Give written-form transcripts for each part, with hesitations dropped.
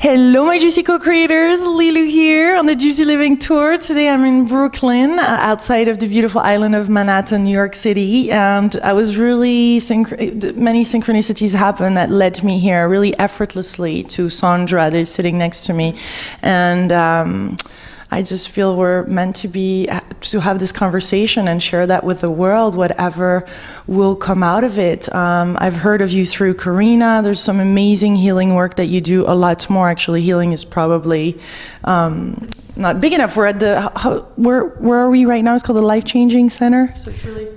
Hello, my Juicy co-creators. Lilu here on the Juicy Living Tour. Today I'm in Brooklyn, outside of the beautiful island of Manhattan, New York City. And I was really, many synchronicities happened that led me here really effortlessly to Sondra that is sitting next to me. And I just feel we're meant to have this conversation and share that with the world, whatever will come out of it. I've heard of you through Karina. There's some amazing healing work that you do, a lot more actually. Healing is probably not big enough. We're at the, where are we right now? It's called the Life Changing Center. So it's really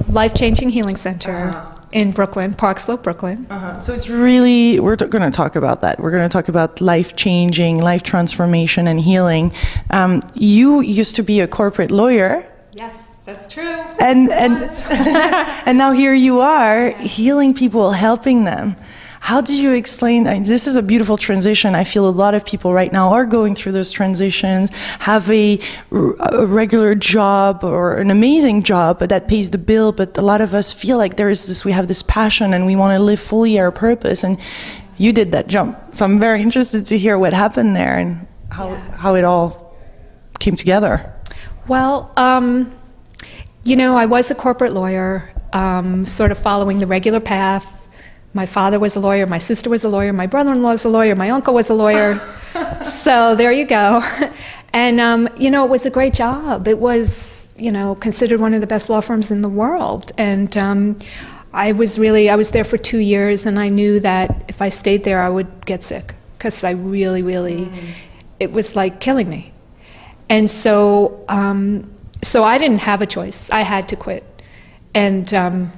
Life Changing Healing Center. In Brooklyn, Park Slope, Brooklyn. So it's really, we're going to talk about that. We're going to talk about life-changing, life transformation and healing. You used to be a corporate lawyer. Yes, that's true. And and now here you are, healing people, helping them. How did you explain, this is a beautiful transition. I feel a lot of people right now are going through those transitions, have a regular job or an amazing job, but that pays the bill. But a lot of us feel like we have this passion and we want to live fully our purpose. And you did that jump. So I'm very interested to hear what happened there and how it all came together. Well, you know, I was a corporate lawyer, sort of following the regular path. My father was a lawyer, my sister was a lawyer, my brother-in-law was a lawyer, my uncle was a lawyer. So there you go. And, you know, it was a great job. It was, you know, considered one of the best law firms in the world. And I was there for 2 years, and I knew that if I stayed there, I would get sick, because I really, it was like killing me. And so, so I didn't have a choice. I had to quit. And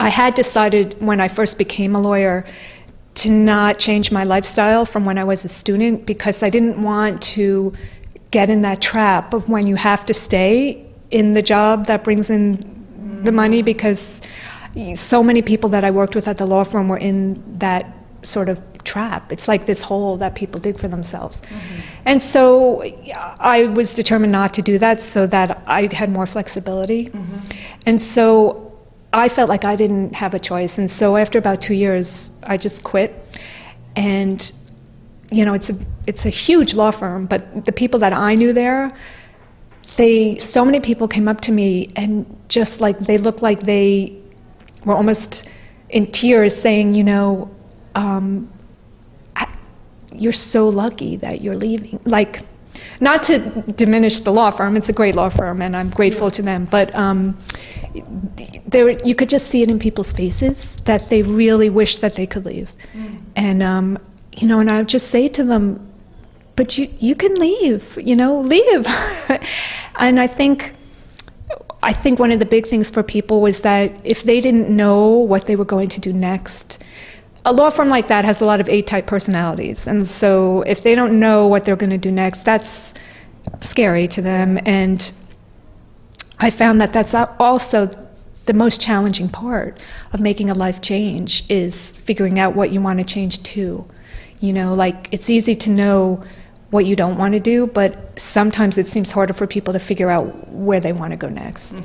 I had decided when I first became a lawyer to not change my lifestyle from when I was a student, because I didn't want to get in that trap of when you have to stay in the job that brings in the money, because so many people that I worked with at the law firm were in that sort of trap. It's like this hole that people dig for themselves. And so I was determined not to do that so that I had more flexibility. And so I felt like I didn't have a choice, and so after about 2 years, I just quit. And you know, it's a huge law firm, but the people that I knew there, so many people came up to me and just like they looked like they were almost in tears, saying, you know, you're so lucky that you're leaving. Like, not to diminish the law firm, it's a great law firm, and I'm grateful to them, but you could just see it in people's faces that they really wish that they could leave. And you know, and I would just say to them, but you can leave, you know, leave. And I think one of the big things for people was that if they didn't know what they were going to do next, a law firm like that has a lot of A-type personalities, and so if they don't know what they're going to do next, that's scary to them. And I found that that's also the most challenging part of making a life change, is figuring out what you want to change to. You know, like, it's easy to know what you don't want to do, but sometimes it seems harder for people to figure out where they want to go next.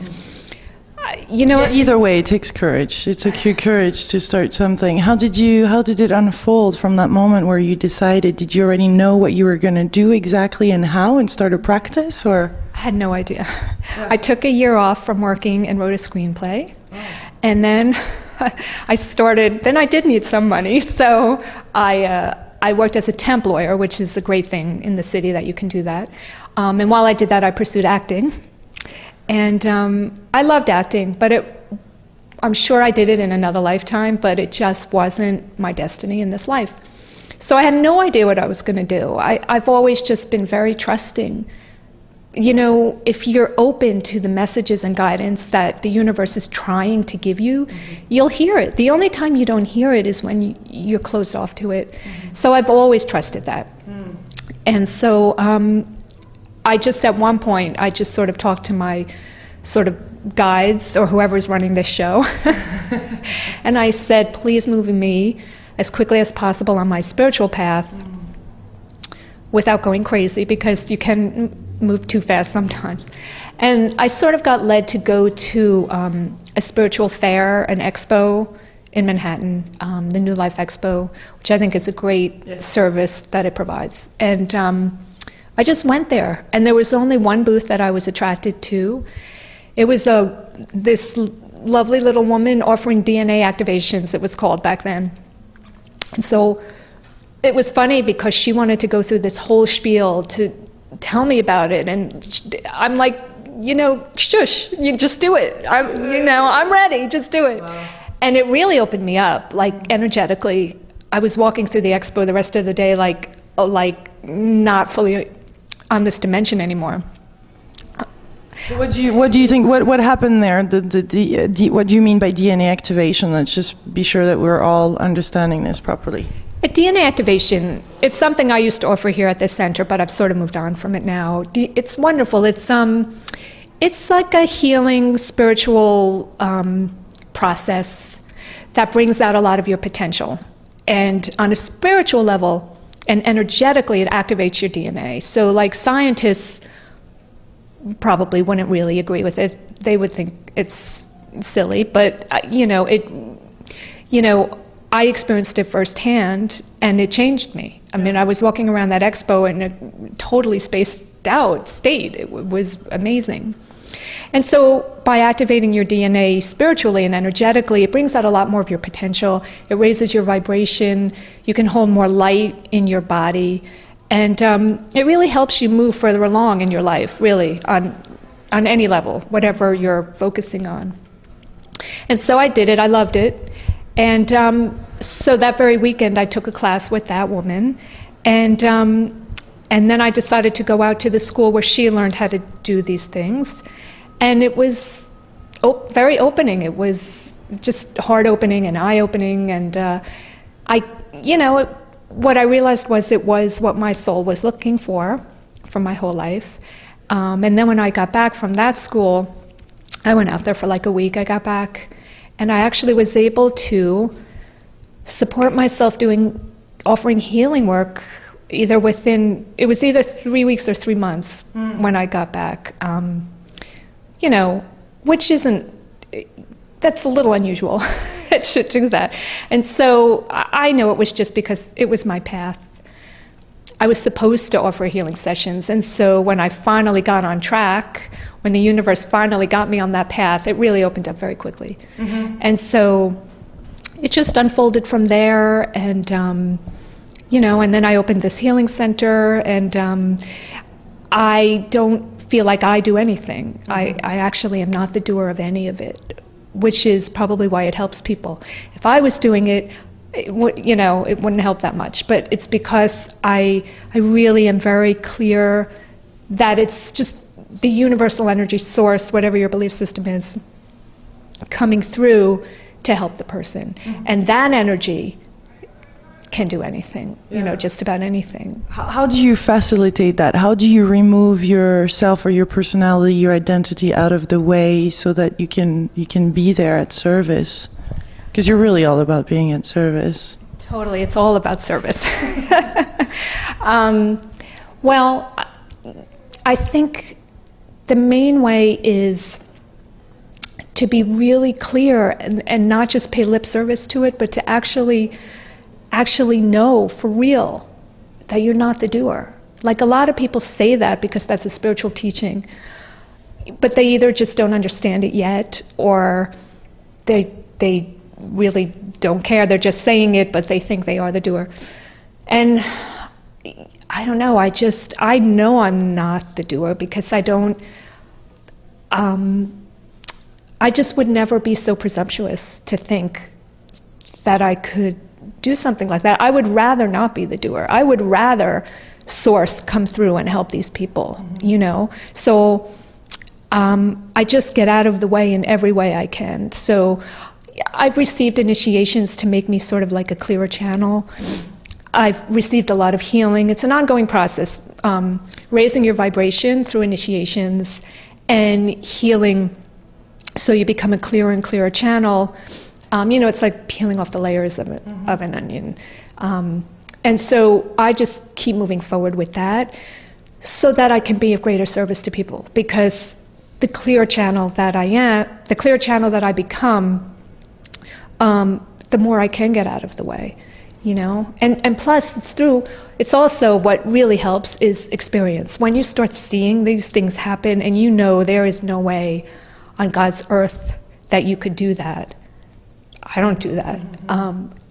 You know, either way, it takes courage. It took you courage to start something. How did it unfold from that moment where you decided? Did you already know what you were going to do exactly and how, and start a practice, or? I had no idea. I took a year off from working and wrote a screenplay. And then then I did need some money, so I worked as a temp lawyer, which is a great thing in the city that you can do that. And while I did that, I pursued acting. And I loved acting, but I'm sure I did it in another lifetime, but it just wasn't my destiny in this life. So I had no idea what I was going to do. I've always just been very trusting. You know, if you're open to the messages and guidance that the universe is trying to give you, you'll hear it. The only time you don't hear it is when you're closed off to it. So I've always trusted that. And so I just, at one point, I just sort of talked to my sort of guides or whoever's running this show. And I said, please move me as quickly as possible on my spiritual path without going crazy, because you can move too fast sometimes. And I sort of got led to go to a spiritual fair, an expo in Manhattan, the New Life Expo, which I think is a great service that it provides. And I just went there, and there was only one booth that I was attracted to. It was this lovely little woman offering DNA activations, it was called back then. And so it was funny because she wanted to go through this whole spiel to tell me about it, and I'm like, shush, you just do it. I'm ready, just do it. Wow. And it really opened me up, like energetically. I was walking through the expo the rest of the day like not fully on this dimension anymore. So what do you think? What happened there? What do you mean by DNA activation? Let's just be sure that we're all understanding this properly. DNA activation, it's something I used to offer here at this center, but I've sort of moved on from it now. It's wonderful. It's like a healing spiritual process that brings out a lot of your potential. And on a spiritual level and energetically, it activates your DNA. So like scientists probably wouldn't really agree with it. They would think it's silly, but I experienced it firsthand, and it changed me. I mean, I was walking around that expo in a totally spaced out state. It was amazing. And so by activating your DNA spiritually and energetically, it brings out a lot more of your potential. It raises your vibration. You can hold more light in your body. And it really helps you move further along in your life, really, on any level, whatever you're focusing on. And so I did it. I loved it. And so that very weekend, I took a class with that woman. And then I decided to go out to the school where she learned how to do these things. And it was very opening. It was just heart-opening and eye-opening. And what I realized was it was what my soul was looking for my whole life. And then when I got back from that school, I went out there for like a week. I got back, and I actually was able to support myself offering healing work it was either 3 weeks or 3 months when I got back. Which that's a little unusual. It should do that. And so I know it was just because it was my path. I was supposed to offer healing sessions, and so when I finally got on track, when the universe finally got me on that path, it really opened up very quickly. Mm-hmm. And so it just unfolded from there, and and then I opened this healing center, and I don't feel like I do anything. Mm-hmm. I actually am not the doer of any of it, which is probably why it helps people. If I was doing it, it wouldn't help that much. But it's because I really am very clear that it's just the universal energy source, whatever your belief system is, coming through to help the person. Mm-hmm. And that energy can do anything, just about anything. How do you facilitate that? How do you remove yourself or your personality, your identity out of the way so that you can be there at service? Because you're really all about being at service. Totally, it's all about service. Well, I think the main way is to be really clear and not just pay lip service to it, but to actually know for real that you're not the doer. Like, a lot of people say that because that's a spiritual teaching, but they either just don't understand it yet, or they really don't care. They're just saying it, but they think they are the doer. And I don't know, I know I'm not the doer because I just would never be so presumptuous to think that I could do something like that. I would rather not be the doer. I would rather source come through and help these people, So I just get out of the way in every way I can. So I've received initiations to make me sort of like a clearer channel. I've received a lot of healing. It's an ongoing process, raising your vibration through initiations and healing so you become a clearer and clearer channel. It's like peeling off the layers of an onion. And so I just keep moving forward with that so that I can be of greater service to people, because the clear channel that I am, the clear channel that I become, the more I can get out of the way, you know? And plus, it's also what really helps is experience. When you start seeing these things happen and you know there is no way on God's earth that you could do that. I don't do that.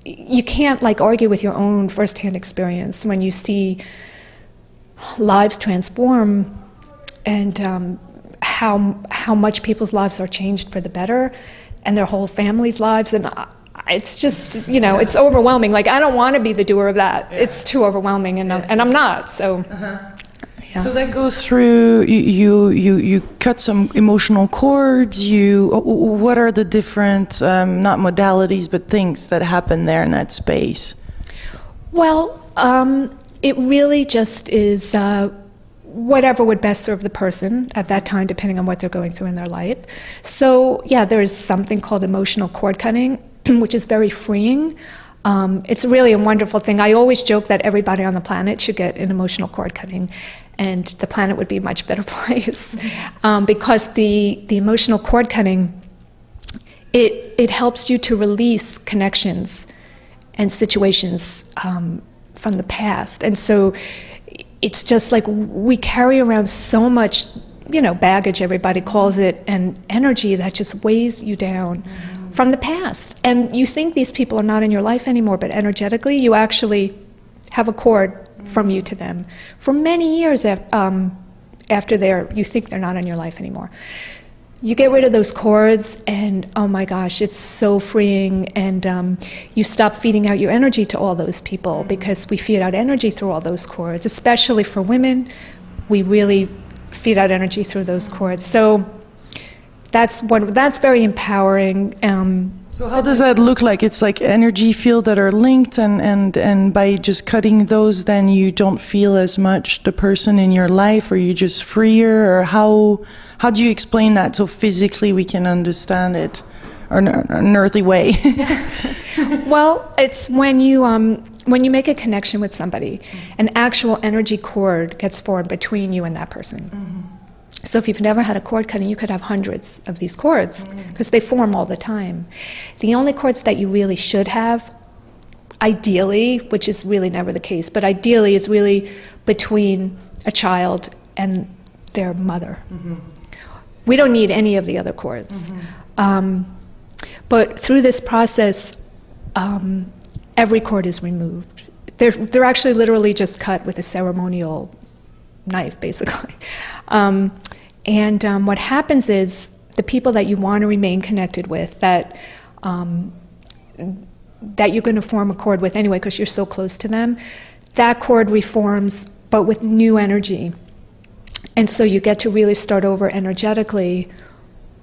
You can't like argue with your own firsthand experience when you see lives transform and how much people's lives are changed for the better and their whole family's lives. And it's just, you know, it's overwhelming. Like, I don't want to be the doer of that. Yeah. It's too overwhelming, and I'm not. So. Yeah. So that goes through, you cut some emotional cords, what are the different, not modalities, but things that happen there in that space? Well, it really just is whatever would best serve the person at that time, depending on what they're going through in their life. So, yeah, there's something called emotional cord cutting, which is very freeing. It's really a wonderful thing. I always joke that everybody on the planet should get an emotional cord cutting, and the planet would be a much better place. Because the emotional cord cutting, it helps you to release connections and situations from the past. And so it's just like we carry around so much, you know, baggage, everybody calls it, and energy that just weighs you down from the past. And you think these people are not in your life anymore, but energetically you actually have a cord from you to them for many years after you think they're not in your life anymore. You get rid of those cords and oh my gosh, it's so freeing, and you stop feeding out your energy to all those people, because we feed out energy through all those cords, especially for women. We really feed out energy through those cords. So that's very empowering. So how does that look like? It's like energy fields that are linked, and by just cutting those, then you don't feel as much the person in your life, or you just freer, or how do you explain that so physically we can understand it, or an earthly way? Well, it's when you make a connection with somebody, an actual energy cord gets formed between you and that person. So if you've never had a cord cutting, you could have hundreds of these cords, because they form all the time. The only cords that you really should have, ideally, which is really never the case, but ideally is really between a child and their mother. We don't need any of the other cords. But through this process, every cord is removed. They're actually literally just cut with a ceremonial knife, basically. And what happens is the people that you want to remain connected with, that you're going to form a cord with anyway because you're so close to them, that cord reforms, but with new energy. And so you get to really start over energetically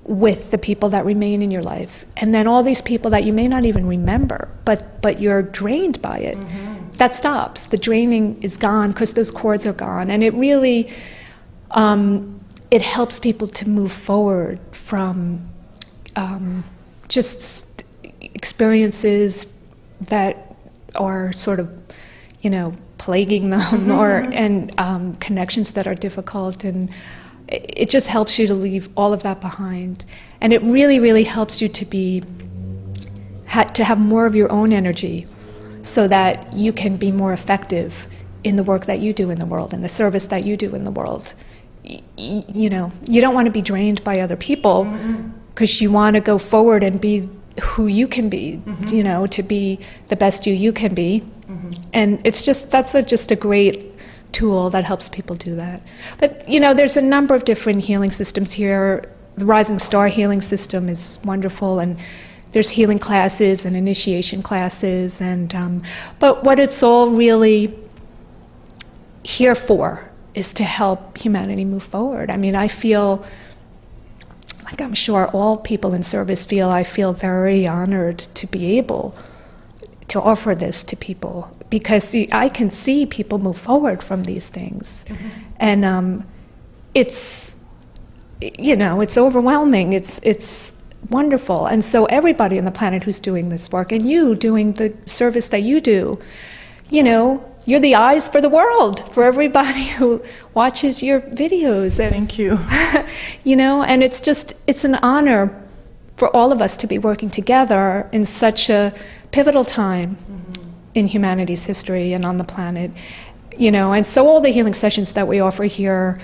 with the people that remain in your life. And then all these people that you may not even remember, but you're drained by it, that stops. The draining is gone because those cords are gone. And it really, it helps people to move forward from just experiences that are sort of, you know, plaguing them, and connections that are difficult, and it just helps you to leave all of that behind. And it really, really helps you to have more of your own energy, so that you can be more effective in the work that you do in the world, and the service that you do in the world. You know, you don't want to be drained by other people, because you want to go forward and be who you can be, you know, to be the best you can be. And it's just, that's just a great tool that helps people do that. But, you know, there's a number of different healing systems here. The Rising Star healing system is wonderful, and there's healing classes and initiation classes, and but what it's all really here for is to help humanity move forward. I mean, I feel, like I'm sure all people in service feel, I feel very honored to be able to offer this to people, because I can see people move forward from these things. And it's, you know, it's overwhelming, it's wonderful. And so everybody on the planet who's doing this work, and you doing the service that you do, you know, you're the eyes for the world, for everybody who watches your videos. And, thank you. You know, and it's just, it's an honor for all of us to be working together in such a pivotal time in humanity's history and on the planet. You know, and so all the healing sessions that we offer here,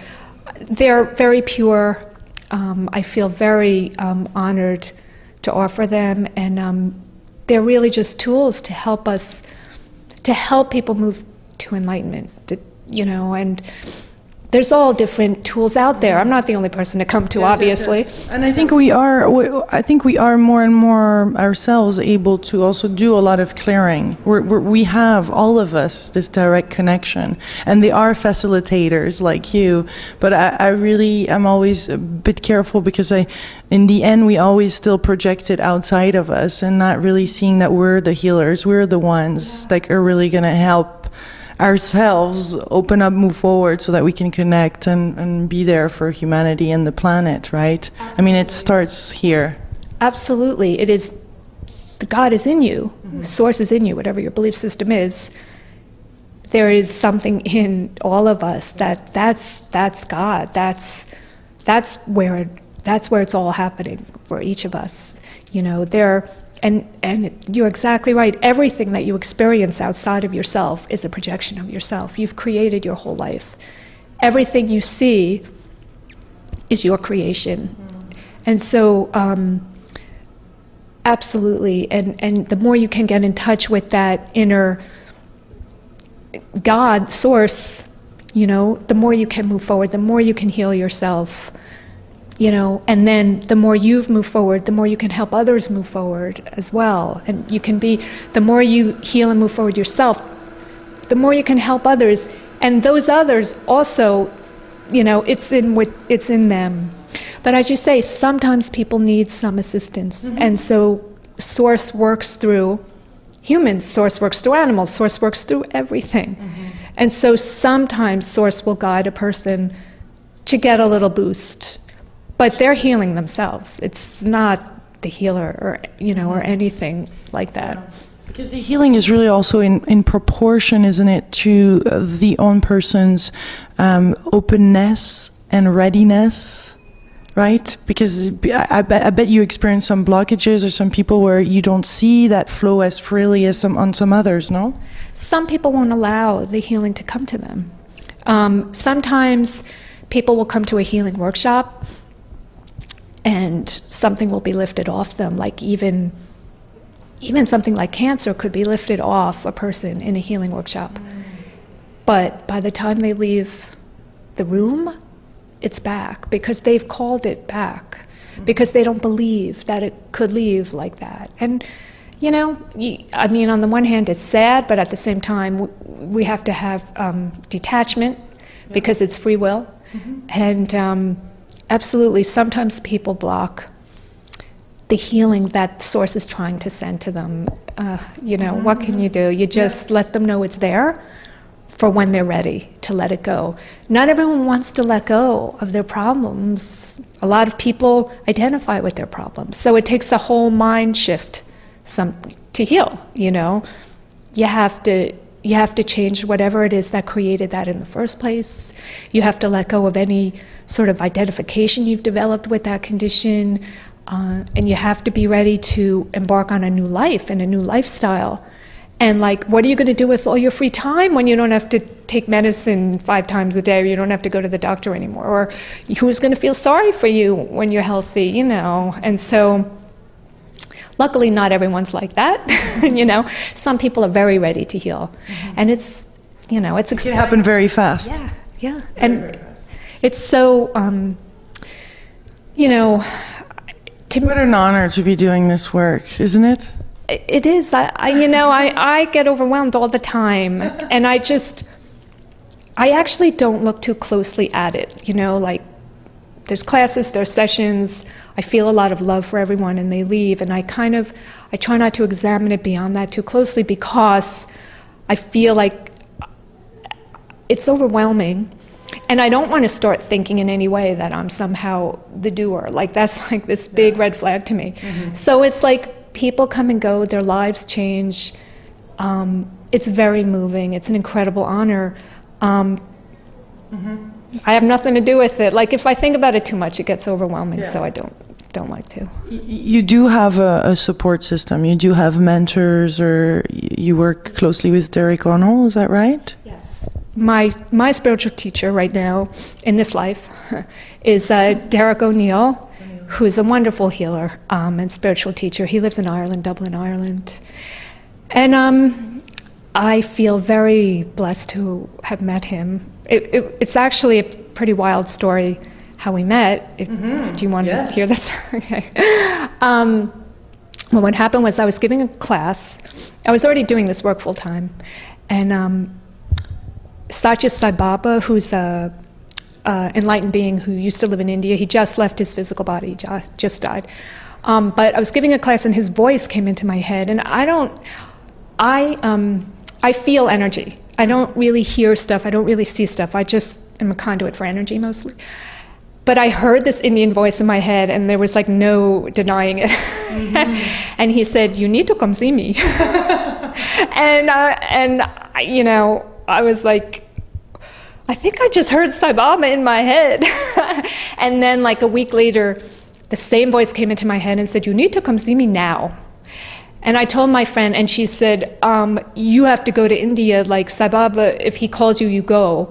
they're very pure. I feel very honored to offer them, and they're really just tools to help us, to help people move to enlightenment, you know, and there's all different tools out there. I'm not the only person to come to, obviously. Yes. And I think we are more and more ourselves able to also do a lot of clearing. We have, all of us, this direct connection. And they are facilitators like you. But I really am always a bit careful, because in the end, we always still project it outside of us and not really seeing that we're the healers. We're the ones that are really going to help ourselves open up, move forward, so that we can connect and be there for humanity and the planet, right? Absolutely. I mean, it starts here. Absolutely. It is, the God is in you, source is in you, whatever your belief system is. There is something in all of us that's God. That's where it's all happening for each of us. You know, and you're exactly right. Everything that you experience outside of yourself is a projection of yourself. You've created your whole life. Everything you see is your creation. And so, absolutely, and the more you can get in touch with that inner God, source, you know, the more you can move forward, the more you can heal yourself. You know, and then the more you've moved forward, the more you can help others move forward as well. And you can be, the more you heal and move forward yourself, the more you can help others. And those others also, you know, it's in them. But as you say, sometimes people need some assistance. And so Source works through humans, Source works through animals, Source works through everything. And so sometimes Source will guide a person to get a little boost. But they're healing themselves. It's not the healer or, you know, or anything like that. Because the healing is really also in proportion, isn't it, to the own person's openness and readiness, right? Because I bet you experience some blockages or some people where you don't see that flow as freely as on some others, no? Some people won't allow the healing to come to them. Sometimes people will come to a healing workshop and something will be lifted off them, like even something like cancer could be lifted off a person in a healing workshop. But by the time they leave the room, it's back, because they've called it back, because they don't believe that it could leave like that. And, you know, I mean, on the one hand, it's sad, but at the same time, we have to have detachment, because it's free will. And absolutely, sometimes people block the healing that Source is trying to send to them. You know, what can you do? You just let them know it's there for when they're ready to let it go. Not everyone wants to let go of their problems. A lot of people identify with their problems. So it takes a whole mind shift to heal, you know. You have to change whatever it is that created that in the first place. You have to let go of any sort of identification you've developed with that condition. And you have to be ready to embark on a new life and a new lifestyle. And like, what are you going to do with all your free time when you don't have to take medicine 5 times a day, or you don't have to go to the doctor anymore? Or who's going to feel sorry for you when you're healthy, you know? And so, luckily, not everyone's like that, you know. Some people are very ready to heal. And it's, you know, it's exciting. It can happen very fast. Yeah. And it's so, you know, what an honor to be doing this work, isn't it? It is. I get overwhelmed all the time, and I actually don't look too closely at it. You know, like, there's classes, there's sessions. I feel a lot of love for everyone, and they leave, and I try not to examine it beyond that too closely, because I feel like it's overwhelming. And I don't want to start thinking in any way that I'm somehow the doer. Like, that's like this big red flag to me. So it's like people come and go, their lives change. It's very moving. It's an incredible honor. I have nothing to do with it. Like, if I think about it too much, it gets overwhelming, so I don't don't like to. You do have a support system. You do have mentors, or you work closely with Derek Arnold, is that right? Yes. My spiritual teacher right now in this life is Derek O'Neill, who's a wonderful healer and spiritual teacher. He lives in Ireland, Dublin, Ireland. And I feel very blessed to have met him. It's actually a pretty wild story how we met. Do you want to hear this? Okay. Well, what happened was I was giving a class. I was already doing this work full time. And Satya Sai Baba, who's a enlightened being who used to live in India, he just left his physical body, just died. But I was giving a class and his voice came into my head. And I feel energy. I don't really hear stuff. I don't really see stuff. I just am a conduit for energy mostly. But I heard this Indian voice in my head, and there was like no denying it. And he said, "You need to come see me." and you know, I was like, I think I just heard Sai Baba in my head. And then like a week later, the same voice came into my head and said, "You need to come see me now." And I told my friend, and she said, "You have to go to India, like Sai Baba, if he calls you, you go."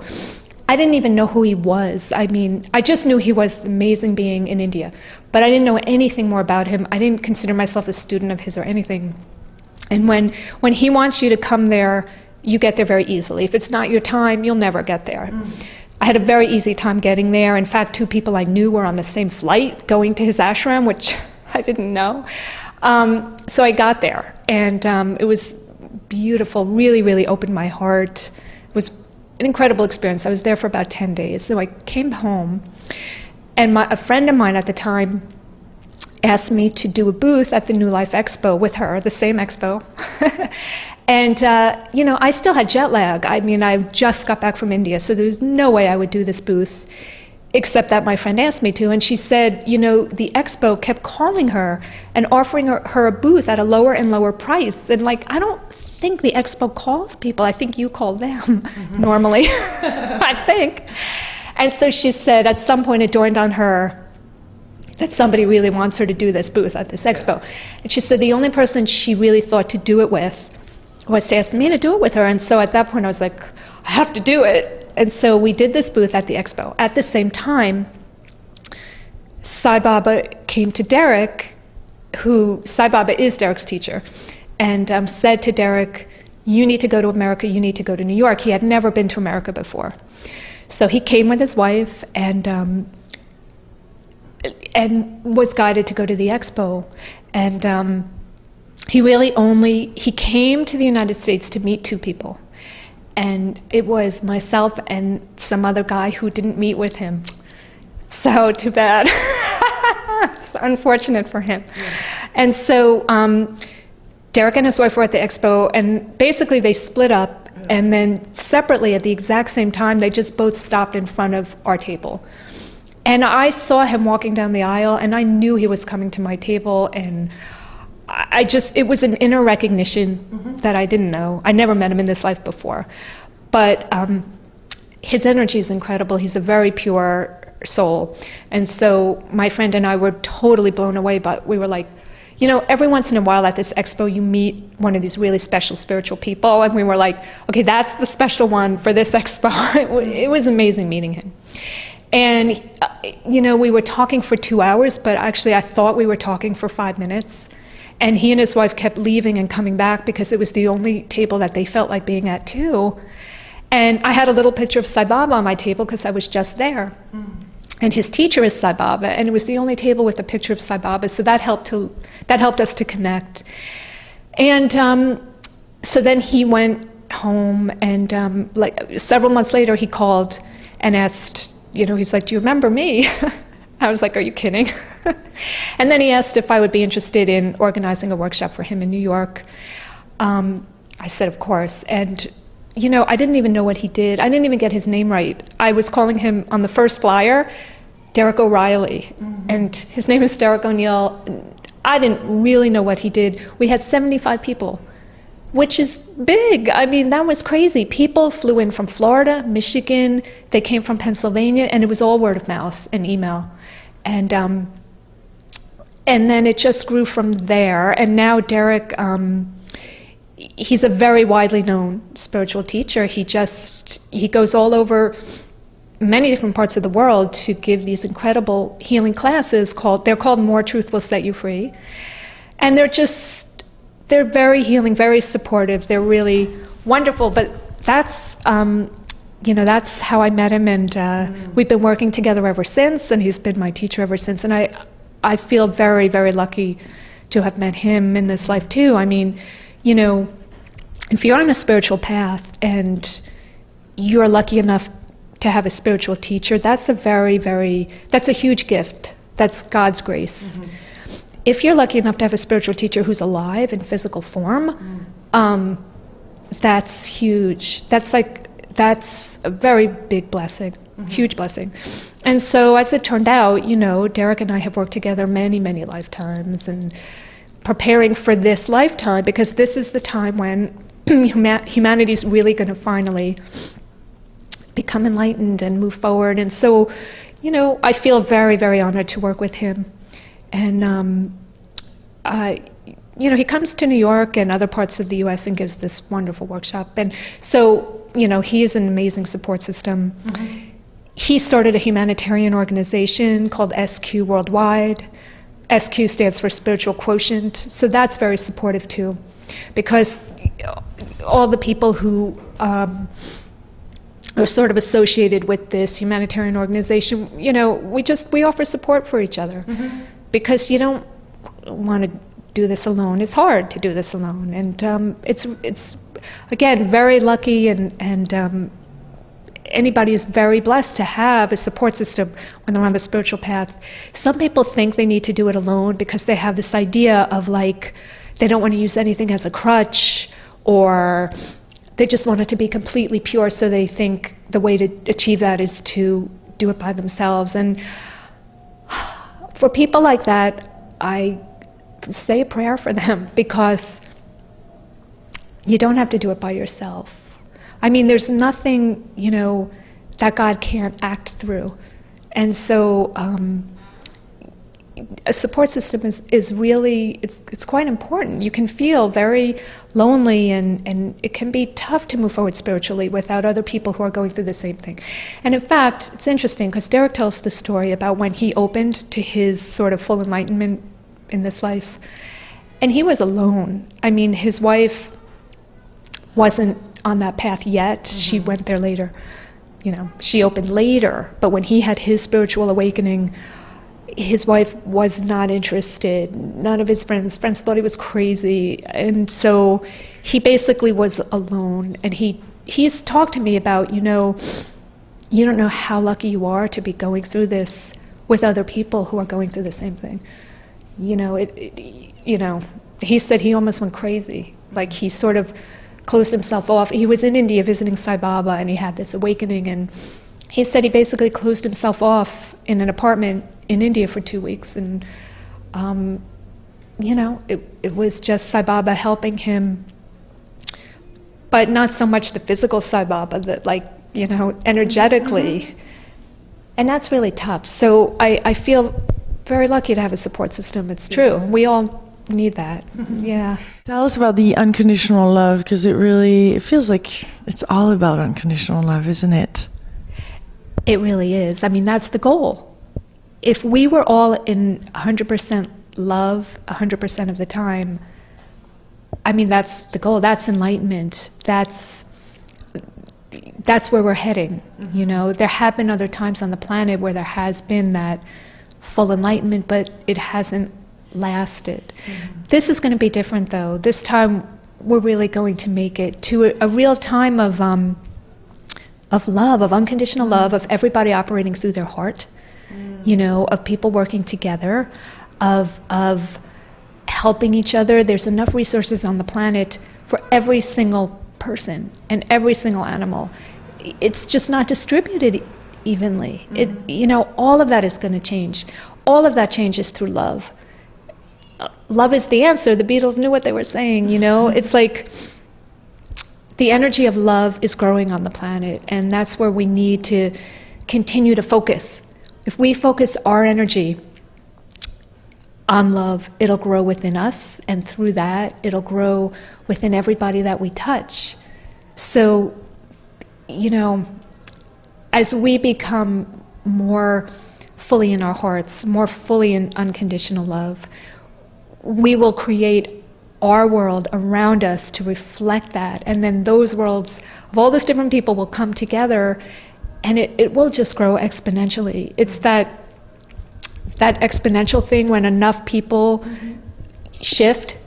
I didn't even know who he was. I mean, I just knew he was an amazing being in India, but I didn't know anything more about him. I didn't consider myself a student of his or anything. And when he wants you to come there, you get there very easily. If it's not your time, you'll never get there. I had a very easy time getting there. In fact, 2 people I knew were on the same flight going to his ashram, which I didn't know. So I got there, and it was beautiful, really, really opened my heart. It was an incredible experience. I was there for about 10 days. So I came home, and a friend of mine at the time asked me to do a booth at the New Life Expo with her, the same expo. And, you know, I still had jet lag. I mean, I just got back from India, so there was no way I would do this booth, except that my friend asked me to. And she said, you know, the expo kept calling her and offering her a booth at a lower and lower price. And, like, I don't think the expo calls people. I think you call them normally, I think. And so she said at some point it dawned on her that somebody really wants her to do this booth at this expo. And she said the only person she really thought to do it with was to ask me to do it with her. And so at that point I was like, I have to do it. And so we did this booth at the expo. At the same time, Sai Baba came to Derek, who Sai Baba is Derek's teacher, and said to Derek, you need to go to America, you need to go to New York. He had never been to America before. So he came with his wife and was guided to go to the expo. And he came to the United States to meet 2 people. And it was myself and some other guy who didn't meet with him. So too bad. It's unfortunate for him. Yeah. And so Derek and his wife were at the expo, and basically they split up, and then separately at the exact same time, they just both stopped in front of our table. And I saw him walking down the aisle, and I knew he was coming to my table, and it was an inner recognition that I didn't know. I never met him in this life before. But his energy is incredible. He's a very pure soul. And so my friend and I were totally blown away, but we were like, you know, every once in a while at this expo, you meet one of these really special spiritual people, and we were like, okay, that's the special one for this expo. It was amazing meeting him. And, you know, we were talking for 2 hours, but actually I thought we were talking for 5 minutes. And he and his wife kept leaving and coming back because it was the only table that they felt like being at too. And I had a little picture of Sai Baba on my table because I was just there. And his teacher is Sai Baba, and it was the only table with a picture of Sai Baba, so that helped us to connect. And so then he went home, and like several months later, he called and asked, you know, he's like, "Do you remember me?" I was like, "Are you kidding?" And then he asked if I would be interested in organizing a workshop for him in New York. I said, of course. And you know, I didn't even know what he did. I didn't even get his name right. I was calling him on the first flyer, Derek O'Reilly. And his name is Derek O'Neill. I didn't really know what he did. We had 75 people, which is big. I mean, that was crazy. People flew in from Florida, Michigan, they came from Pennsylvania, and it was all word of mouth and email. And And then it just grew from there. And now Derek, he's a very widely known spiritual teacher. He goes all over many different parts of the world to give these incredible healing classes they're called More Truth Will Set You Free. And they're very healing, very supportive. They're really wonderful. But that's, that's how I met him, and we've been working together ever since, and he's been my teacher ever since. And I feel very, very lucky to have met him in this life too. I mean, if you're on a spiritual path and you're lucky enough to have a spiritual teacher, that's a huge gift. That's God's grace. Mm-hmm. If you're lucky enough to have a spiritual teacher who's alive in physical form, that's huge. That's a very big blessing, huge blessing. And so as it turned out, Derek and I have worked together many, many lifetimes, and preparing for this lifetime, because this is the time when humanity's really going to finally become enlightened and move forward. And so, I feel very, very honored to work with him. And, he comes to New York and other parts of the U.S. and gives this wonderful workshop. And so, he is an amazing support system. Mm-hmm. He started a humanitarian organization called SQ Worldwide. SQ stands for Spiritual Quotient. So that's very supportive too, because all the people who are sort of associated with this humanitarian organization, we offer support for each other, because you don't want to do this alone. It's hard to do this alone, and it's again very lucky, and anybody is very blessed to have a support system when they're on the spiritual path. Some people think they need to do it alone because they have this idea of they don't want to use anything as a crutch, or they just want it to be completely pure, so they think the way to achieve that is to do it by themselves. And for people like that, I say a prayer for them, because you don't have to do it by yourself. I mean, there's nothing, that God can't act through. And so a support system is really, it's quite important. You can feel very lonely, and it can be tough to move forward spiritually without other people who are going through the same thing. And in fact, it's interesting, because Derek tells the story about when he opened to his sort of full enlightenment in this life, and he was alone. I mean, his wife wasn't on that path yet. She went there later. She opened later, but when he had his spiritual awakening, his wife was not interested. None of his friends thought he was crazy. And so he basically was alone. And he's talked to me about, you don't know how lucky you are to be going through this with other people who are going through the same thing. He said he almost went crazy. He sort of closed himself off. He was in India visiting Sai Baba, and he had this awakening, and he said he basically closed himself off in an apartment in India for 2 weeks, and it was just Sai Baba helping him, but not so much the physical Sai Baba, that energetically, and that's really tough. So I feel very lucky to have a support system. It's true. We all need that. Yeah. Tell us about the unconditional love, because it feels like it's all about unconditional love, isn't it? It really is. I mean, that's the goal. If we were all in 100% love 100% of the time, I mean, that's the goal. That's enlightenment. That's where we're heading. There have been other times on the planet where there has been that full enlightenment, but it hasn't lasted. This is going to be different, though. This time we're really going to make it to a real time of love, of unconditional love, of everybody operating through their heart, of people working together, of helping each other. There's enough resources on the planet for every single person and every single animal. It's just not distributed evenly. All of that is going to change. All of that changes through love. Love is the answer. The Beatles knew what they were saying, It's like the energy of love is growing on the planet, and that's where we need to continue to focus. If we focus our energy on love, it'll grow within us, and through that, it'll grow within everybody that we touch. So, you know, as we become more fully in our hearts, more fully in unconditional love, we will create our world around us to reflect that, and then those worlds of all those different people will come together, and it will just grow exponentially. It's that exponential thing when enough people shift,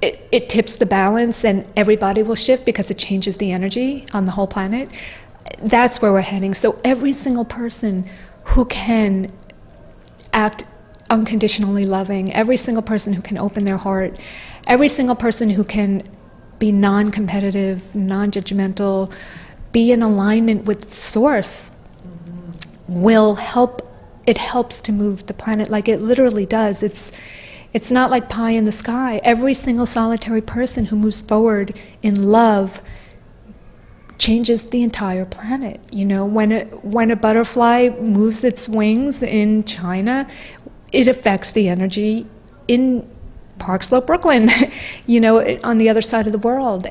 it tips the balance and everybody will shift because it changes the energy on the whole planet. That's where we're heading. So every single person who can act unconditionally loving, every single person who can open their heart, every single person who can be non-competitive, non-judgmental, be in alignment with Source, will help. It helps to move the planet, like it literally does. It's not like pie in the sky. Every single solitary person who moves forward in love changes the entire planet. You know, when a butterfly moves its wings in China, it affects the energy in Park Slope, Brooklyn, you know, on the other side of the world.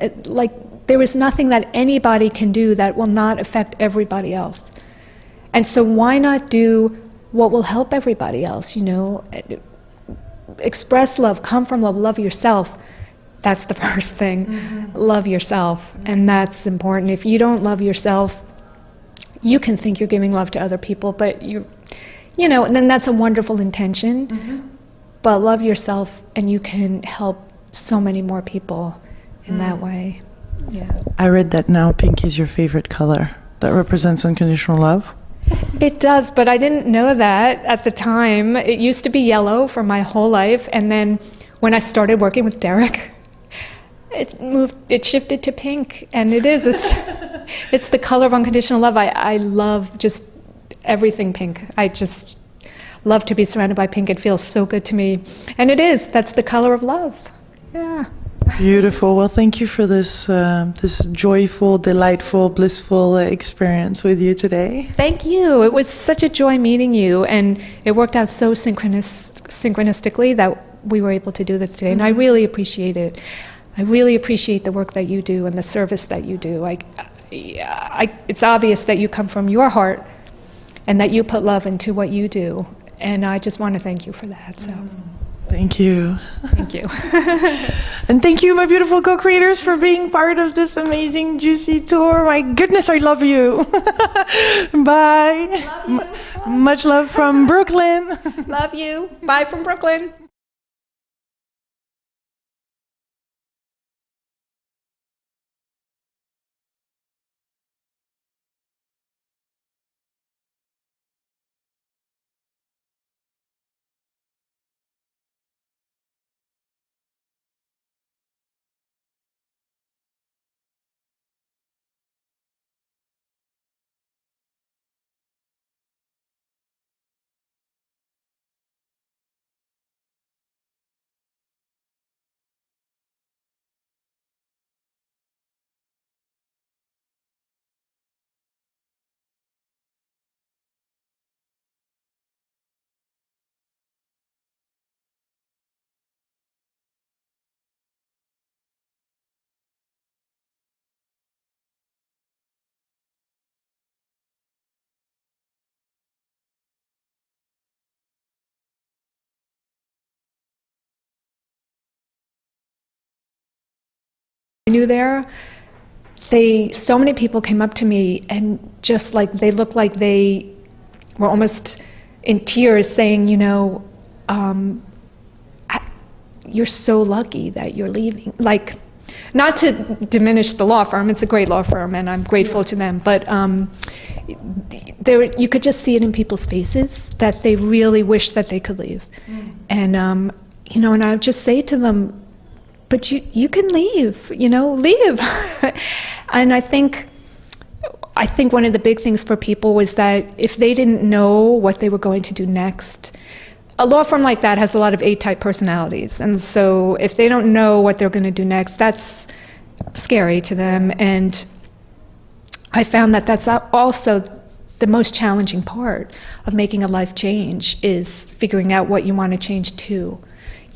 There is nothing that anybody can do that will not affect everybody else. And so why not do what will help everybody else, you know? Express love, come from love, love yourself. That's the first thing. Love yourself, and that's important. If you don't love yourself, you can think you're giving love to other people, but you know, and then that's a wonderful intention, but love yourself and you can help so many more people in that way. Yeah. I read that now pink is your favorite color. That represents unconditional love? It does, but I didn't know that at the time. It used to be yellow for my whole life, and then when I started working with Derek, it shifted to pink, and it's the color of unconditional love. I love just everything pink. I just love to be surrounded by pink. It feels so good to me, and that's the color of love. Yeah. Beautiful. Well, thank you for this this joyful, delightful, blissful experience with you today. Thank you. It was such a joy meeting you, and it worked out so synchronistically that we were able to do this today, and I really appreciate it. I really appreciate the work that you do and the service that you do. It's obvious that you come from your heart and that you put love into what you do, and I just want to thank you for that. So. Thank you. Thank you. And thank you, my beautiful co-creators, for being part of this amazing Juicy tour. My goodness, I love you. Bye. Love you. Much love from Brooklyn. Love you. Bye from Brooklyn. I knew there, so many people came up to me and just like, they looked like they were almost in tears saying, you know, you're so lucky that you're leaving. Like, not to diminish the law firm, it's a great law firm and I'm grateful to them, but you could just see it in people's faces that they really wish that they could leave. And, you know, and I would just say to them, but you can leave, you know, leave. And I think one of the big things for people was that if they didn't know what they were going to do next, a law firm like that has a lot of A-type personalities. And so if they don't know what they're going to do next, that's scary to them. And I found that that's also the most challenging part of making a life change, is figuring out what you want to change to.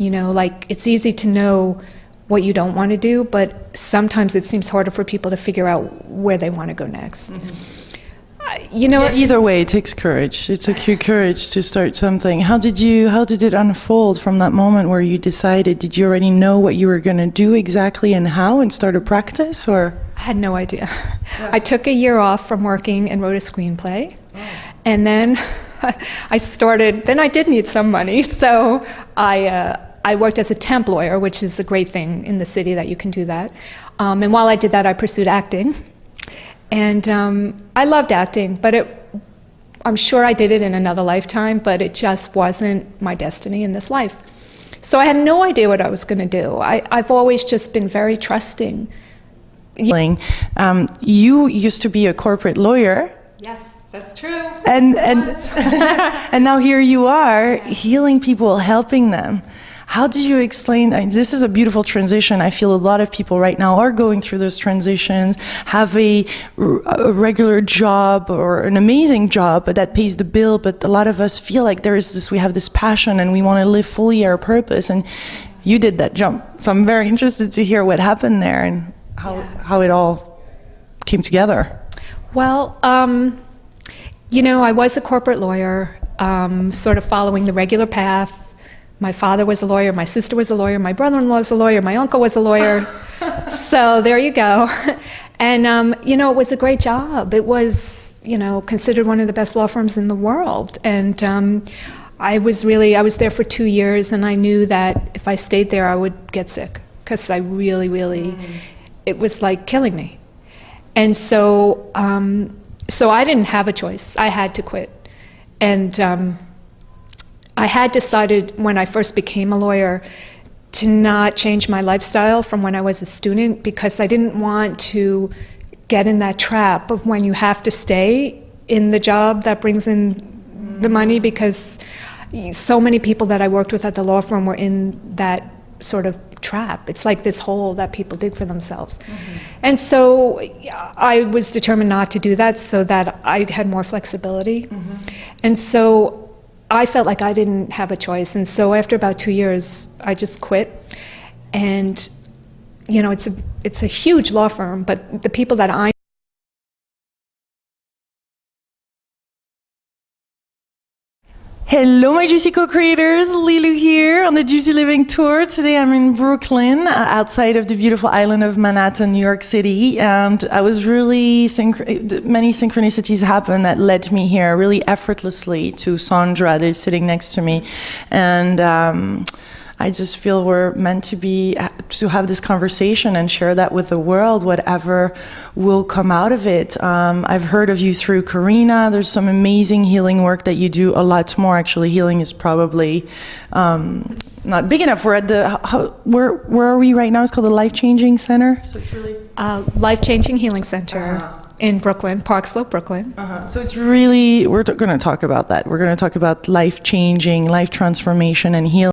You know, like it's easy to know what you don't want to do, but sometimes it seems harder for people to figure out where they want to go next. You know, Yeah, either way, it takes courage. It took you courage to start something. How did it unfold from that moment where you decided? Did you already know what you were going to do exactly and how, and start a practice, or? I had no idea. Yeah. I took a year off from working and wrote a screenplay, and then then I did need some money, so I worked as a temp lawyer, which is a great thing in the city that you can do that. And while I did that, I pursued acting. And I loved acting, but I'm sure I did it in another lifetime, but it just wasn't my destiny in this life. So I had no idea what I was going to do. I've always just been very trusting. You used to be a corporate lawyer. Yes, that's true. And and now here you are, healing people, helping them. How did you explain? This is a beautiful transition. I feel a lot of people right now are going through those transitions, have a regular job or an amazing job, but that pays the bill. But a lot of us feel like we have this passion and we want to live fully our purpose. And you did that jump. So I'm very interested to hear what happened there and how it all came together. Well, you know, I was a corporate lawyer, sort of following the regular path. My father was a lawyer, my sister was a lawyer, my brother-in-law was a lawyer, my uncle was a lawyer. So there you go. And, you know, it was a great job. It was, you know, considered one of the best law firms in the world. And I was there for 2 years, and I knew that if I stayed there, I would get sick, because I really, it was like killing me. And so, so I didn't have a choice. I had to quit. And I had decided when I first became a lawyer to not change my lifestyle from when I was a student, because I didn't want to get in that trap of when you have to stay in the job that brings in the money, because so many people that I worked with at the law firm were in that sort of trap. It's like this hole that people dig for themselves. And so I was determined not to do that, so that I had more flexibility. And so I felt like I didn't have a choice, and so after about 2 years, I just quit. And you know, it's a huge law firm, but the people that I Hello, my Juicy co-creators. Lilu here on the Juicy Living Tour. Today I'm in Brooklyn, outside of the beautiful island of Manhattan, New York City. And I was really, many synchronicities happened that led me here really effortlessly to Sondra that is sitting next to me. And I just feel we're meant to have this conversation and share that with the world, whatever will come out of it. I've heard of you through Karina. There's some amazing healing work that you do, a lot more actually. Healing is probably not big enough. We're at where are we right now? It's called the Life Changing Center. So it's really Life Changing Healing Center in Brooklyn, Park Slope, Brooklyn. So it's really, we're going to talk about that. We're going to talk about life changing, life transformation and healing.